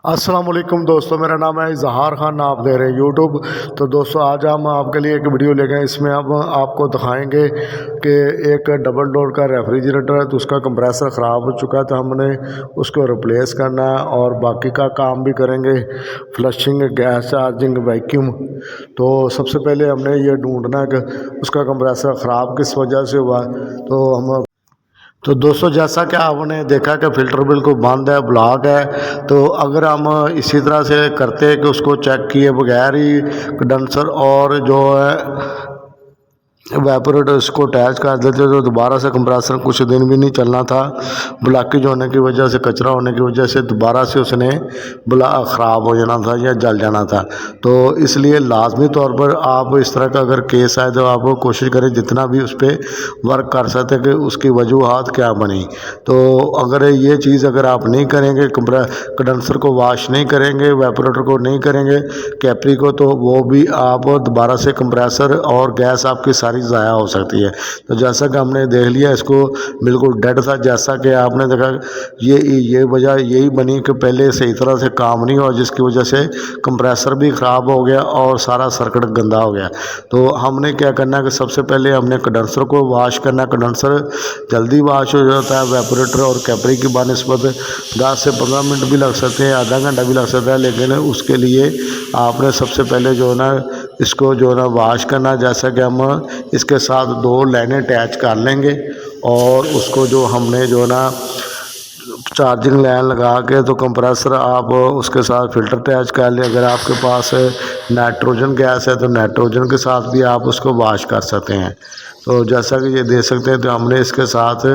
अस्सलाम वालेकुम दोस्तों, मेरा नाम है इजहार खान, आप दे रहे हैं यूट्यूब। तो दोस्तों आज हम आपके लिए एक वीडियो लेके आए। इसमें हम आपको दिखाएंगे कि एक डबल डोर का रेफ्रिजरेटर है, तो उसका कंप्रेसर ख़राब हो चुका है, तो हमने उसको रिप्लेस करना है और बाकी का काम भी करेंगे, फ्लशिंग, गैस चार्जिंग, वैक्यूम। तो सबसे पहले हमने ये ढूंढना है कि उसका कंप्रेसर ख़राब किस वजह से हुआ। तो दोस्तों जैसा कि आपने देखा कि फ़िल्टर बिल्कुल बंद है, ब्लॉक है। तो अगर हम इसी तरह से करते हैं कि उसको चेक किए बगैर ही कंडेंसर और जो है वेपोरेटर इसको अटैच कर देते, तो दोबारा से कंप्रेसर कुछ दिन भी नहीं चलना था। ब्लॉकेज होने की वजह से, कचरा होने की वजह से दोबारा से उसने ख़राब हो जाना था या जल जाना था। तो इसलिए लाजमी तौर पर आप इस तरह का अगर केस आए तो आप कोशिश करें जितना भी उस पर वर्क कर सकते कि उसकी वजूहात क्या बनी। तो अगर ये चीज़ अगर आप नहीं करेंगे, कंडेंसर को वॉश नहीं करेंगे, वेपोरेटर को नहीं करेंगे, कैपरी को, तो वो भी आप दोबारा से कंप्रेसर और गैस आपकी सारी ज़ाया हो सकती है। तो जैसा कि हमने देख लिया, इसको बिल्कुल डेड था। जैसा कि आपने देखा, ये वजह यही बनी कि पहले सही तरह से काम नहीं हुआ, जिसकी वजह से कंप्रेसर भी ख़राब हो गया और सारा सर्किट गंदा हो गया। तो हमने क्या करना है कि सबसे पहले हमने कंडेंसर को वॉश करना है। कंडेंसर जल्दी वॉश हो जाता है, वेपोरेटर और कैपरी की बनस्बत 10 से 15 मिनट भी लग सकते हैं, आधा घंटा भी लग सकता है। लेकिन उसके लिए आपने सबसे पहले जो है ना इसको जो है ना वॉश करना। जैसा कि हम इसके साथ 2 लाइनें अटैच कर लेंगे और उसको जो हमने जो है ना चार्जिंग लाइन लगा के, तो कंप्रेसर आप उसके साथ फ़िल्टर अटैच कर लें। अगर आपके पास नाइट्रोजन गैस है तो नाइट्रोजन के साथ भी आप उसको वॉश कर सकते हैं। तो जैसा कि ये देख सकते हैं, तो हमने इसके साथ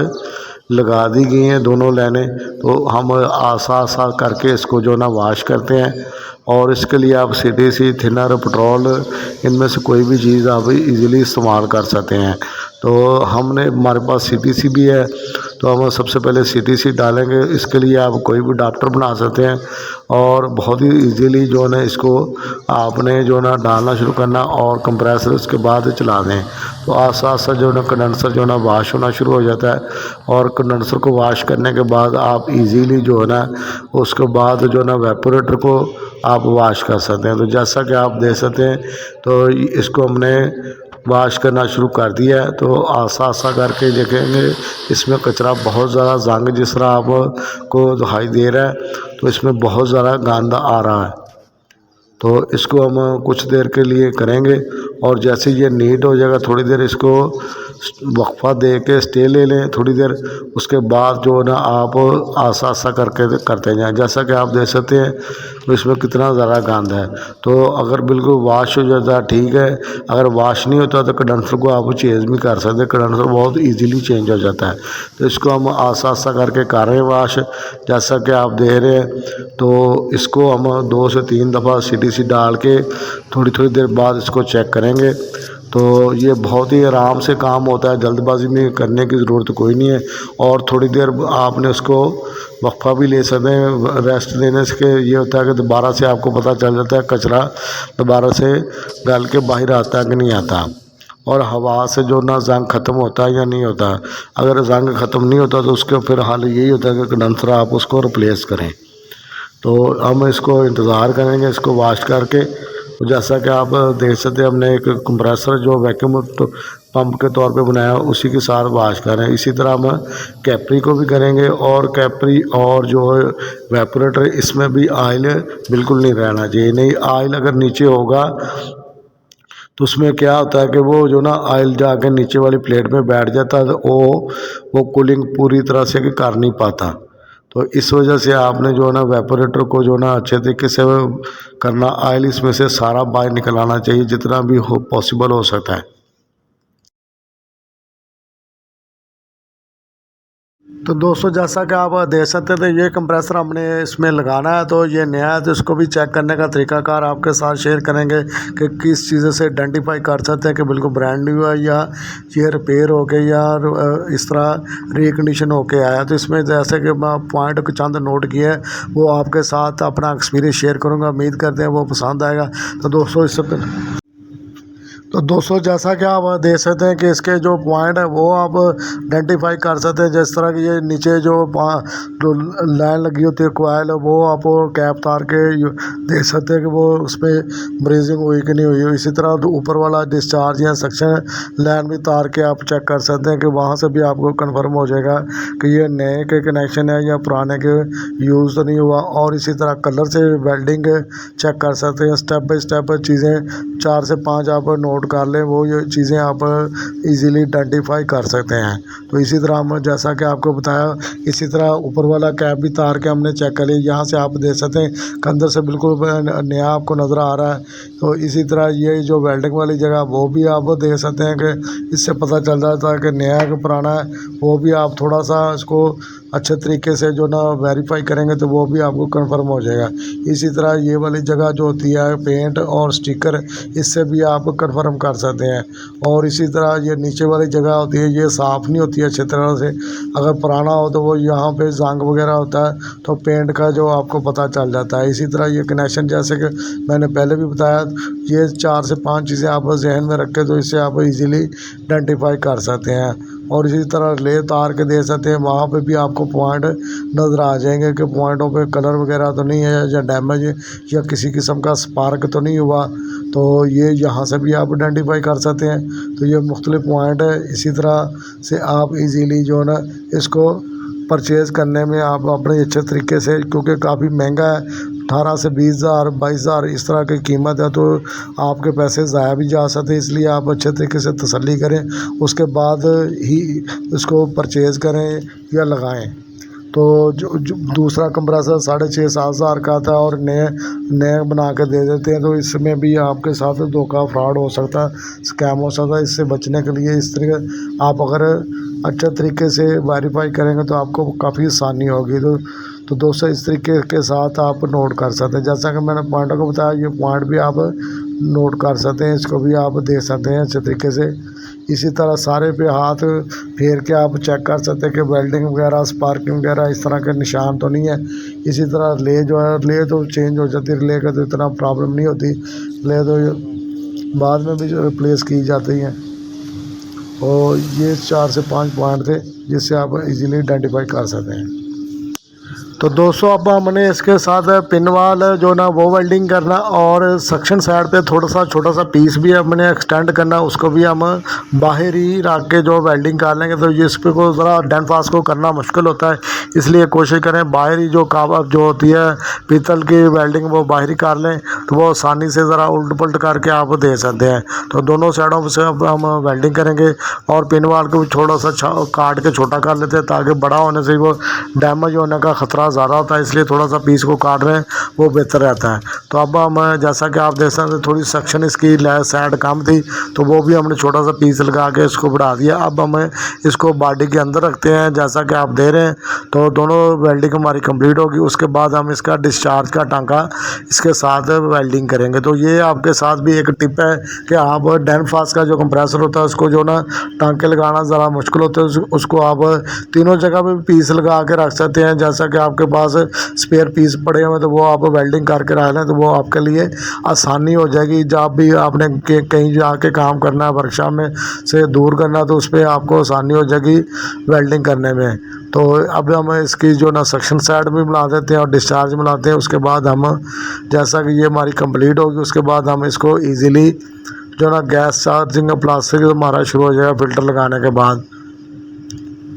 लगा दी गई हैं दोनों लाइनें। तो हम आसा करके इसको जो ना वॉश करते हैं। और इसके लिए आप CTC, थिनर, पेट्रोल, इनमें से कोई भी चीज़ आप इजीली इस्तेमाल कर सकते हैं। तो हमारे पास CTC भी है, तो हम सबसे पहले CTC डालेंगे। इसके लिए आप कोई भी अडाप्टर बना सकते हैं और बहुत ही इजीली जो है ना इसको आपने जो ना डालना शुरू करना और कंप्रेसर उसके बाद चला दें। तो आस्ता जो ना कंडेंसर जो ना वॉश होना शुरू हो जाता है। और कंडेंसर को वॉश करने के बाद आप इजीली जो है ना उसके बाद जो ना वेपोरेटर को आप वॉश कर सकते हैं। तो जैसा कि आप देख सकते हैं, तो इसको हमने वॉश करना शुरू कर दिया है। तो आसा करके देखेंगे, इसमें कचरा बहुत ज़्यादा जंग जिस तरह आपको दिखाई दे रहा है, तो इसमें बहुत ज़्यादा गंदा आ रहा है। तो इसको हम कुछ देर के लिए करेंगे और जैसे ये नीट हो जाएगा, थोड़ी देर इसको वक्फा दे के स्टे ले लें थोड़ी देर। उसके बाद जो है ना आप आसा करके करते जाएं। जैसा कि आप देख सकते हैं, तो इसमें कितना ज़्यादा गंद है। तो अगर बिल्कुल वॉश हो जाता है ठीक है, अगर वॉश नहीं होता तो कंडेंसर को आप चेंज भी कर सकते हैं। कंडेंसर बहुत ईजीली चेंज हो जाता है। तो इसको हम आसा करके कर रहे हैं वॉश, जैसा कि आप देख रहे हैं। तो इसको हम 2 से 3 दफ़ा CTC डाल के थोड़ी देर बाद इसको चेक करेंगे। तो ये बहुत ही आराम से काम होता है, जल्दबाजी में करने की ज़रूरत कोई नहीं है। और थोड़ी देर आपने उसको वक्फा भी ले सकते हैं। रेस्ट देने से ये होता है कि दोबारा से आपको पता चल जाता है कचरा दोबारा से गल के बाहर आता है कि नहीं आता, और हवा से जो ना जंग ख़त्म होता है या नहीं होता। अगर जंग ख़त्म नहीं होता तो उसके फिर हाल यही होता है कि कंडेंसर आप उसको रिप्लेस करें। तो हम इसको इंतज़ार करेंगे इसको वॉश करके। तो जैसा कि आप देख सकते हैं, हमने एक कंप्रेसर जो वैक्यूम पंप के तौर पे बनाया उसी के साथ वॉश कर रहे हैं। इसी तरह हम कैपरी को भी करेंगे, और कैपरी और जो है वेपोरेटर, इसमें भी ऑयल बिल्कुल नहीं रहना चाहिए। नहीं, ऑयल अगर नीचे होगा तो उसमें क्या होता है कि वो जो ना ऑयल जाके नीचे वाली प्लेट में बैठ जाता है, तो वो कूलिंग पूरी तरह से कर नहीं पाता। तो इस वजह से आपने जो है ना वेपोरेटर को जो ना अच्छे तरीके से करना, ऑयल इसमें से सारा बाहर निकलाना चाहिए जितना भी हो पॉसिबल हो सकता है। तो दोस्तों जैसा कि आप देख सकते थे, ये कंप्रेसर हमने इसमें लगाना है। तो ये नया है, तो इसको भी चेक करने का तरीकाकार आपके साथ शेयर करेंगे कि किस चीज़ें से आइडेंटिफाई कर सकते हैं कि बिल्कुल ब्रांड न्यू है या ये रिपेयर हो गया या इस तरह रिकंडीशन होके आया। तो इसमें जैसे कि पॉइंट चंद नोट किए हैं, वो आपके साथ अपना एक्सपीरियंस शेयर करूँगा। उम्मीद करते हैं वो पसंद आएगा। तो दोस्तों तो दोस्तों जैसा कि आप देख सकते हैं कि इसके जो पॉइंट है वो आप आइडेंटिफाई कर सकते हैं। जिस तरह की ये नीचे जो लाइन लगी होती है कोयल, वो आप कैप तार के देख सकते हैं कि वो उसमें ब्रीजिंग हुई कि नहीं हुई। इसी तरह तो ऊपर वाला डिस्चार्ज या सक्शन लाइन भी तार के आप चेक कर सकते हैं कि वहाँ से भी आपको कंफर्म हो जाएगा कि ये नए के कनेक्शन है या पुराने के यूज़ तो नहीं हुआ। और इसी तरह कलर से वेल्डिंग चेक कर सकते हैं। स्टेप बाय स्टेप चीज़ें 4 से 5 आप नोट कर लें, वो ये चीज़ें आप इजीली आइडेंटिफाई कर सकते हैं। तो इसी तरह हम जैसा कि आपको बताया, इसी तरह ऊपर वाला कैप भी तार के हमने चेक कर लिया। यहाँ से आप देख सकते हैं कि अंदर से बिल्कुल नया आपको नज़र आ रहा है। तो इसी तरह ये जो वेल्डिंग वाली जगह वो भी आप देख सकते हैं कि इससे पता चल जाता है कि नया कि पुराना है। वो भी आप थोड़ा सा इसको अच्छे तरीके से जो ना वेरीफाई करेंगे तो वो भी आपको कंफर्म हो जाएगा। इसी तरह ये वाली जगह जो होती है पेंट और स्टिकर, इससे भी आप कंफर्म कर सकते हैं। और इसी तरह ये नीचे वाली जगह होती है, ये साफ़ नहीं होती है अच्छी तरह से। अगर पुराना हो तो वो यहाँ पे जंग वगैरह होता है तो पेंट का जो आपको पता चल जाता है। इसी तरह ये कनेक्शन जैसे कि मैंने पहले भी बताया, ये 4 से 5 चीज़ें आप जहन में रखें तो इससे आप इजीली आइडेंटिफाई कर सकते हैं। और इसी तरह ले तार के दे सकते हैं, वहाँ पे भी आपको पॉइंट नज़र आ जाएंगे कि पॉइंटों पे कलर वगैरह तो नहीं है या डैमेज या किसी किस्म का स्पार्क तो नहीं हुआ। तो ये यहाँ से भी आप आइडेंटिफाई कर सकते हैं। तो ये मुख्तलिफ पॉइंट है। इसी तरह से आप इजीली जो है ना इसको परचेज़ करने में आप अपने अच्छे तरीके से, क्योंकि काफ़ी महंगा है, 18 से 20,000 22,000 इस तरह की कीमत है, तो आपके पैसे ज़ाया भी जा सकते हैं। इसलिए आप अच्छे तरीके से तसल्ली करें, उसके बाद ही इसको परचेज़ करें या लगाएं। तो जो दूसरा कंप्रेसर 6,500-7,000 का था और नए बना के दे देते हैं, तो इसमें भी आपके साथ धोखा फ्रॉड हो सकता है, स्कैम हो सकता है। इससे बचने के लिए इस तरीके आप अगर अच्छे तरीके से वेरीफाई करेंगे तो आपको काफ़ी आसानी होगी। तो दोस्तों इस तरीके के साथ आप नोट कर सकते हैं। जैसा कि मैंने पॉइंटों को बताया, ये पॉइंट भी आप नोट कर सकते हैं, इसको भी आप देख सकते हैं अच्छे तरीके से। इसी तरह सारे पे हाथ फेर के आप चेक कर सकते हैं कि वेल्डिंग वगैरह, स्पार्किंग वगैरह इस तरह के निशान तो नहीं है। इसी तरह ले जो है, ले तो चेंज हो जाती है, ले का तो इतना प्रॉब्लम नहीं होती, ले तो बाद में भी जो रिप्लेस की जाती हैं। और ये 4 से 5 पॉइंट थे जिससे आप इजीली आइडेंटिफाई कर सकते हैं। तो दोस्तों अब हमने इसके साथ पिन वाल जो ना वो वेल्डिंग करना, और सक्शन साइड पे थोड़ा सा छोटा सा पीस भी हमने एक्सटेंड करना, उसको भी हम बाहर ही रख के जो वेल्डिंग कर लेंगे। तो इस पे को ज़रा डेंट फास्ट को करना मुश्किल होता है, इसलिए कोशिश करें बाहर ही जो काबा जो होती है पीतल की वेल्डिंग वो बाहर ही कर लें, तो वो आसानी से ज़रा उल्ट पुलट करके आप दे सकते हैं। तो दोनों साइडों से अब हम वेल्डिंग करेंगे और पिन वाल को भी थोड़ा सा काट के छोटा कर लेते हैं, ताकि बड़ा होने से वो डैमेज होने का ख़तरा ज़्यादा होता है, इसलिए थोड़ा सा पीस को काट रहे हैं वो बेहतर रहता है। तो अब हम जैसा कि आप देख सकते हैं थोड़ी सेक्शन इसकी साइड कम थी, तो वो भी हमने छोटा सा पीस लगा के इसको बढ़ा दिया। अब हम इसको बॉडी के अंदर रखते हैं जैसा कि आप दे रहे हैं। तो दोनों वेल्डिंग हमारी कंप्लीट होगी, उसके बाद हम इसका डिस्चार्ज का टांका इसके साथ वेल्डिंग करेंगे। तो ये आपके साथ भी एक टिप है कि आप डेंट फास्ट का जो कंप्रेसर होता है उसको जो ना टांके लगाना ज़रा मुश्किल होता है, उसको आप तीनों जगह पे पीस लगा के रख सकते हैं। जैसा कि आपके पास स्पेयर पीस पड़े हुए तो वो आप वेल्डिंग करके रख लें, तो वो आपके लिए आसानी हो जाएगी। जब भी आपने कहीं जाके काम करना है, वर्कशॉप में से दूर करना, तो उस पर आपको आसानी हो जाएगी वेल्डिंग करने में। तो अब हम इसकी जो ना सक्शन साइड भी मिला देते हैं और डिस्चार्ज मिलाते हैं। उसके बाद हम जैसा कि ये हमारी कंप्लीट होगी, उसके बाद हम इसको ईज़िली जो ना गैस चार्जिंग प्लास्टिक हमारा शुरू हो जाएगा फिल्टर लगाने के बाद।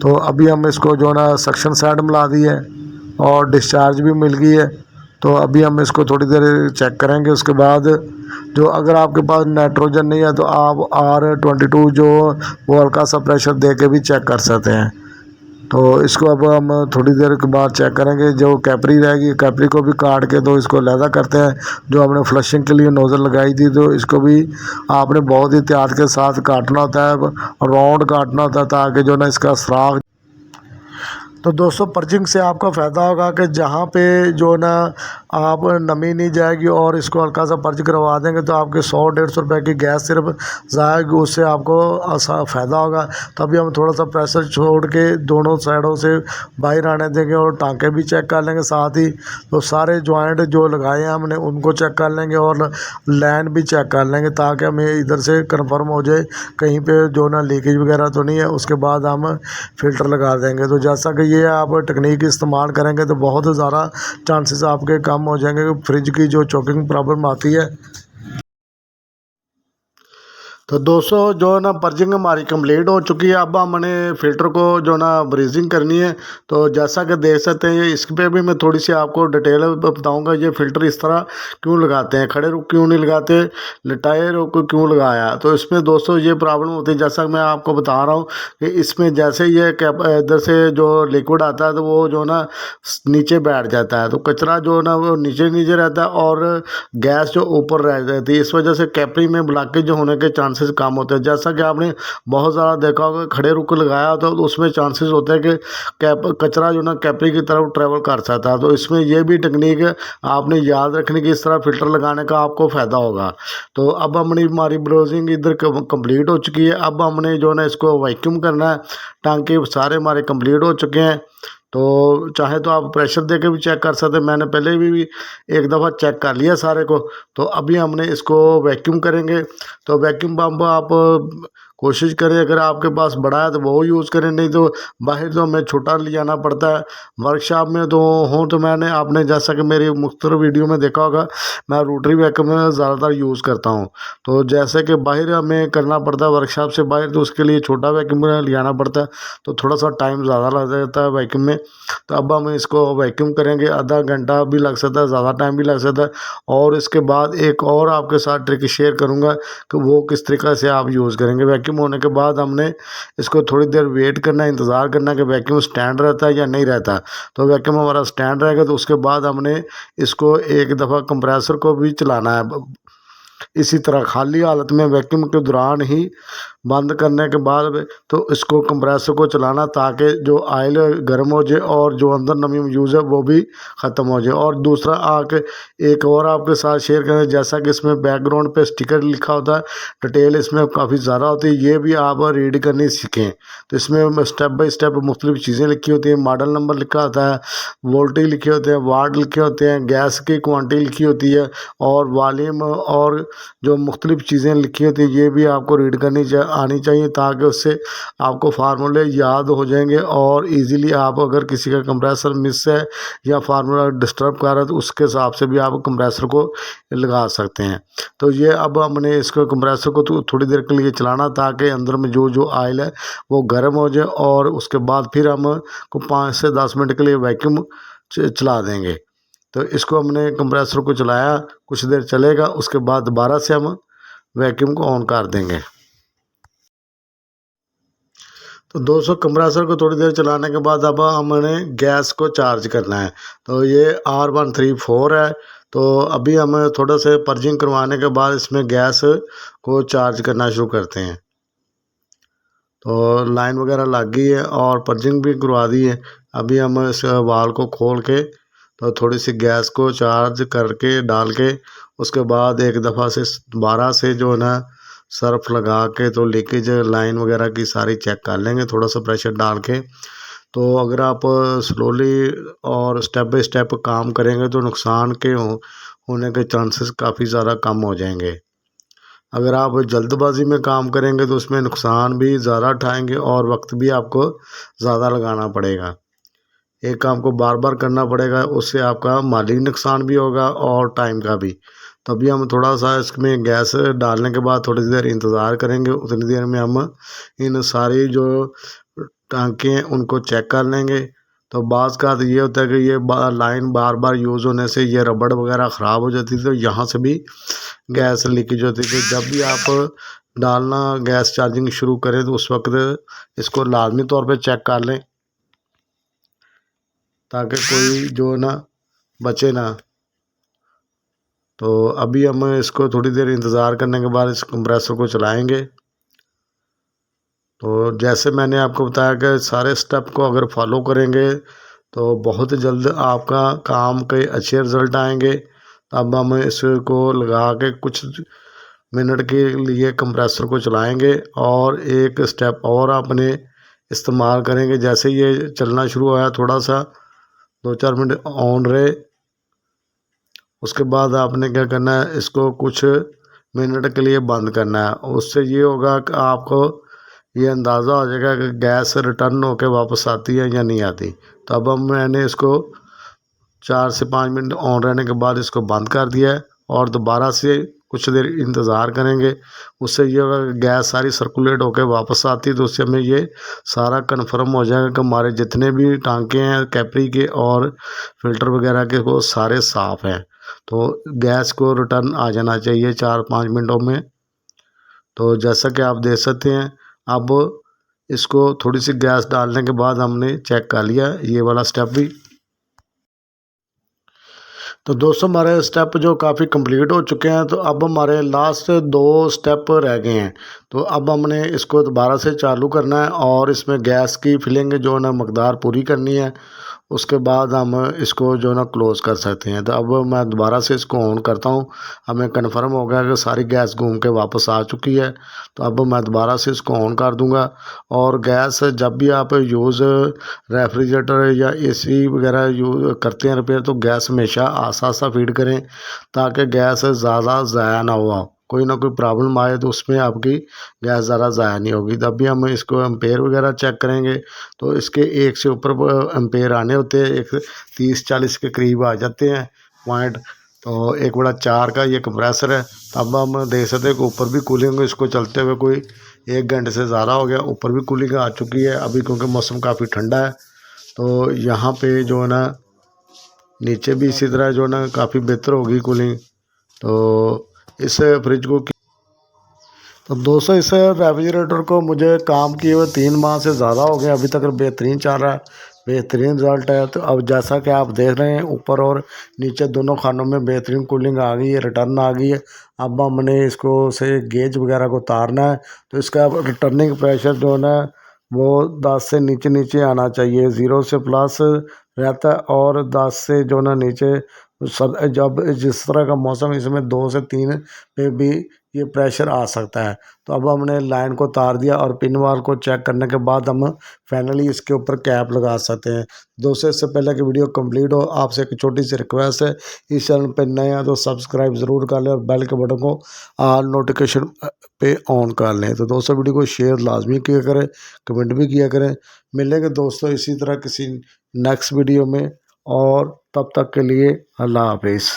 तो अभी हम इसको जो ना सक्शन साइड मिला दी है और डिस्चार्ज भी मिल गई है। तो अभी हम इसको थोड़ी देर चेक करेंगे। उसके बाद जो अगर आपके पास नाइट्रोजन नहीं है तो आप R22 जो वो हल्का सा प्रेशर दे के भी चेक कर सकते हैं। तो इसको अब हम थोड़ी देर के बाद चेक करेंगे। जो कैपरी रहेगी, कैपरी को भी काट के तो इसको लहदा करते हैं। जो हमने फ्लशिंग के लिए नोज़ल लगाई थी, तो इसको भी आपने बहुत ही एहतियात के साथ काटना होता है, राउंड काटना होता है, ताकि जो ना इसका सुराख। तो दोस्तों पर्चिंग से आपका फ़ायदा होगा कि जहाँ पे जो ना आप नमी नहीं जाएगी और इसको हल्का सा पर्ज करवा देंगे तो आपके 100-150 रुपये की गैस सिर्फ जाएगी, उससे आपको फ़ायदा होगा। तभी हम थोड़ा सा प्रेशर छोड़ के दोनों साइडों से बाहर आने देंगे और टाँके भी चेक कर लेंगे, साथ ही तो सारे जॉइंट जो लगाए हैं हमने उनको चेक कर लेंगे और लाइन भी चेक कर लेंगे, ताकि हमें इधर से कंफर्म हो जाए कहीं पे जो ना लीकेज वगैरह तो नहीं है। उसके बाद हम फ़िल्टर लगा देंगे। तो जैसा कि ये आप टेक्निक इस्तेमाल करेंगे तो बहुत ज़्यादा चांसेस आपके कम हो जाएंगे कि फ्रिज की जो चोकिंग प्रॉब्लम आती है। तो दोस्तों जो है ना पर्जिंग हमारी कंप्लीट हो चुकी है। अब हमने फ़िल्टर को जो ना ब्रीजिंग करनी है। तो जैसा कि देख सकते हैं ये इस पे भी मैं थोड़ी सी आपको डिटेल बताऊंगा। ये फ़िल्टर इस तरह क्यों लगाते हैं, खड़े रुक क्यों नहीं लगाते, लिटाए रुक क्यों लगाया। तो इसमें दोस्तों ये प्रॉब्लम होती है, जैसा मैं आपको बता रहा हूँ कि इसमें जैसे ये कैप इधर से जो लिक्विड आता है तो वो जो ना नीचे बैठ जाता है, तो कचरा जो ना वो नीचे नीचे रहता है और गैस जो ऊपर रह जाती है। इस वजह से कैपरी में ब्लॉकेज होने के चांसेस कम होते हैं। जैसा कि आपने बहुत ज़्यादा देखा होगा, खड़े रुक लगाया तो उसमें चांसेस होते हैं कि कैप कचरा जो ना कैपरी की तरफ ट्रेवल कर सकता है। तो इसमें ये भी टेक्निक आपने याद रखने की, इस तरह फ़िल्टर लगाने का आपको फ़ायदा होगा। तो अब हमारी ब्राउजिंग इधर कंप्लीट हो चुकी है। अब हमने जो ना इसको वैक्यूम करना है। टांके सारे हमारे कंप्लीट हो चुके हैं। तो चाहे तो आप प्रेशर दे के भी चेक कर सकते हैं, मैंने पहले भी एक दफ़ा चेक कर लिया सारे को। तो अभी हमने इसको वैक्यूम करेंगे। तो वैक्यूम पंप आप कोशिश करें, अगर आपके पास बड़ा है तो वो यूज़ करें, नहीं तो बाहर तो हमें छोटा ले जाना पड़ता है। वर्कशॉप में तो हूँ तो मैंने आपने जैसा कि मेरी मुख्तलिफ वीडियो में देखा होगा, मैं रोटरी वैक्यूम में ज़्यादातर यूज़ करता हूँ। तो जैसे कि बाहर हमें करना पड़ता है वर्कशॉप से बाहर, तो उसके लिए छोटा वैक्यूम ले जाना पड़ता है, तो थोड़ा सा टाइम ज़्यादा लग जाता है वैक्यूम में। तो अब हम इसको वैक्यूम करेंगे, आधा घंटा भी लग सकता है, ज़्यादा टाइम भी लग सकता है। और इसके बाद एक और आपके साथ ट्रिक शेयर करूंगा कि वो किस तरीक़े से आप यूज़ करेंगे। वैक्यूम होने के बाद हमने इसको थोड़ी देर वेट करना है, इंतज़ार करना है कि वैक्यूम स्टैंड रहता है या नहीं रहता। तो वैक्यूम हमारा स्टैंड रहेगा तो उसके बाद हमने इसको एक दफ़ा कंप्रेसर को भी चलाना है। इसी तरह खाली हालत में वैक्यूम के दौरान ही बंद करने के बाद तो इसको कंप्रेसर को चलाना, ताकि जो आयल गर्म हो जाए और जो अंदर नमी यूज़ है वो भी ख़त्म हो जाए। और दूसरा आके एक और आपके साथ शेयर करें, जैसा कि इसमें बैकग्राउंड पे स्टिकर लिखा होता है, डिटेल इसमें काफ़ी ज़्यादा होती है, ये भी आप रीड करनी सीखें। तो इसमें स्टेप बाय स्टेप मुख्तलिफ चीज़ें लिखी होती हैं, मॉडल नंबर लिखा होता है, वोल्टेज लिखे होते हैं, वाट लिखे होते हैं, गैस की क्वान्टिटी लिखी होती है और वॉल्यूम और जो मुख्तलिफ चीज़ें लिखी होती है, ये भी आपको रीड करनी आनी चाहिए, ताकि उससे आपको फार्मूले याद हो जाएंगे और इजीली आप अगर किसी का कंप्रेसर मिस है या फार्मूला डिस्टर्ब कर रहा है तो उसके हिसाब से भी आप कंप्रेसर को लगा सकते हैं। तो ये अब हमने इसको कंप्रेसर को थोड़ी देर के लिए चलाना, ताकि अंदर में जो जो आयल है वो गर्म हो जाए और उसके बाद फिर हम को 5 से 10 मिनट के लिए वैक्यूम चला देंगे। तो इसको हमने कंप्रेसर को चलाया, कुछ देर चलेगा, उसके बाद दोबारा से हम वैक्यूम को ऑन कर देंगे। तो 200 कंप्रेसर को थोड़ी देर चलाने के बाद अब हमने गैस को चार्ज करना है। तो ये R134 है। तो अभी हम थोड़ा से पर्जिंग करवाने के बाद इसमें गैस को चार्ज करना शुरू करते हैं। तो लाइन वगैरह लग गई है और पर्जिंग भी करवा दी है। अभी हम इस वाल को खोल के तो थोड़ी सी गैस को चार्ज करके डाल के उसके बाद एक दफ़ा से दोबारा से जो है ना सर्फ लगा के तो लीकेज लाइन वगैरह की सारी चेक कर लेंगे, थोड़ा सा प्रेशर डाल के। तो अगर आप स्लोली और स्टेप बाय स्टेप काम करेंगे तो नुकसान के होने के चांसेस काफ़ी ज़्यादा कम हो जाएंगे। अगर आप जल्दबाजी में काम करेंगे तो उसमें नुकसान भी ज़्यादा उठाएंगे और वक्त भी आपको ज़्यादा लगाना पड़ेगा। एक काम को बार बार करना पड़ेगा, उससे आपका माली नुकसान भी होगा और टाइम का भी। तो अभी हम थोड़ा सा इसमें गैस डालने के बाद थोड़ी देर इंतज़ार करेंगे। उतनी देर में हम इन सारी जो टांके हैं उनको चेक कर लेंगे। तो बाज़ का तो ये होता है कि ये लाइन बार बार यूज़ होने से ये रबड़ वगैरह ख़राब हो जाती थी, तो यहाँ से भी गैस लीकेज होती थी। जब भी आप डालना गैस चार्जिंग शुरू करें तो उस वक्त इसको लाजमी तौर पे चेक कर लें, ताकि कोई जो ना बचे ना। तो अभी हम इसको थोड़ी देर इंतज़ार करने के बाद इस कंप्रेसर को चलाएंगे। तो जैसे मैंने आपको बताया कि सारे स्टेप को अगर फॉलो करेंगे तो बहुत जल्द आपका काम के अच्छे रिज़ल्ट आएंगे। अब हम इसको लगा के कुछ मिनट के लिए कंप्रेसर को चलाएंगे और एक स्टेप और आपने इस्तेमाल करेंगे। जैसे ये चलना शुरू होया, थोड़ा सा 2-4 मिनट ऑन रहे, उसके बाद आपने क्या करना है, इसको कुछ मिनट के लिए बंद करना है। उससे ये होगा कि आपको ये अंदाज़ा हो जाएगा कि गैस रिटर्न होके वापस आती है या नहीं आती। तो अब मैंने इसको 4 से 5 मिनट ऑन रहने के बाद इसको बंद कर दिया है और दोबारा से कुछ देर इंतज़ार करेंगे। उससे ये होगा कि गैस सारी सर्कुलेट होकर वापस आती है, तो उससे हमें ये सारा कन्फर्म हो जाएगा कि हमारे जितने भी टांके हैं कैपरी के और फिल्टर वगैरह के वो सारे साफ़ हैं। तो गैस को रिटर्न आ जाना चाहिए 4-5 मिनटों में। तो जैसा कि आप देख सकते हैं, अब इसको थोड़ी सी गैस डालने के बाद हमने चेक कर लिया ये वाला स्टेप भी। तो दोस्तों हमारे स्टेप जो काफ़ी कंप्लीट हो चुके हैं। तो अब हमारे लास्ट 2 स्टेप रह गए हैं। तो अब हमने इसको दोबारा से चालू करना है और इसमें गैस की फिलिंग जो है ना मकदार पूरी करनी है। उसके बाद हम इसको जो है ना क्लोज़ कर सकते हैं। तो अब मैं दोबारा से इसको ऑन करता हूँ। हमें कन्फर्म हो गया कि सारी गैस घूम के वापस आ चुकी है। तो अब मैं दोबारा से इसको ऑन कर दूँगा। और गैस जब भी आप यूज़ रेफ्रिजरेटर या एसी वगैरह यूज़ करते हैं रिपेयर, तो गैस हमेशा आसा सा फीड करें ताकि गैस ज़्यादा ज़ाया ना हुआ। कोई ना कोई प्रॉब्लम आए तो उसमें आपकी गैस ज़्यादा ज़ाया नहीं होगी। तब भी हम इसको एम्पेयर वगैरह चेक करेंगे तो इसके 1 से ऊपर एम्पेयर आने होते हैं, 130-40 के करीब आ जाते हैं पॉइंट। तो 1/4 का ये कंप्रेसर है। तब हम देख सकते हैं कि ऊपर भी कूलिंग इसको चलते हुए कोई 1 घंटे से ज़्यादा हो गया, ऊपर भी कूलिंग आ चुकी है अभी, क्योंकि मौसम काफ़ी ठंडा है। तो यहाँ पे जो है ना नीचे भी इसी तरह जो है ना काफ़ी बेहतर होगी कूलिंग। तो इस फ्रिज को तो दोस्तों इस रेफ्रिजरेटर को मुझे काम किए हुए 3 माह से ज़्यादा हो गए, अभी तक बेहतरीन चल रहा है, बेहतरीन रिज़ल्ट है। तो अब जैसा कि आप देख रहे हैं ऊपर और नीचे दोनों खानों में बेहतरीन कूलिंग आ गई है, रिटर्न आ गई है। अब हमने इसको से गेज वगैरह को उतारना है। तो इसका रिटर्निंग प्रेशर जो है ना वो 10 से नीचे नीचे आना चाहिए, 0 से प्लस रहता है और 10 से जो ना नीचे। सब जब जिस तरह का मौसम, इसमें 2 से 3 पे भी ये प्रेशर आ सकता है। तो अब हमने लाइन को तार दिया और पिन वाल को चेक करने के बाद हम फाइनली इसके ऊपर कैप लगा सकते हैं। दोस्तों इससे पहले कि वीडियो कंप्लीट हो, आपसे एक छोटी सी रिक्वेस्ट है, इस चैनल पर नए हैं तो सब्सक्राइब ज़रूर कर लें और बेल के बटन को ऑल नोटिफिकेशन पे ऑन कर लें। तो दोस्तों वीडियो को शेयर लाजमी किया करें, कमेंट भी किया करें। मिलेंगे दोस्तों इसी तरह किसी नेक्स्ट वीडियो में, और तब तक के लिए अल्लाह हाफिज़।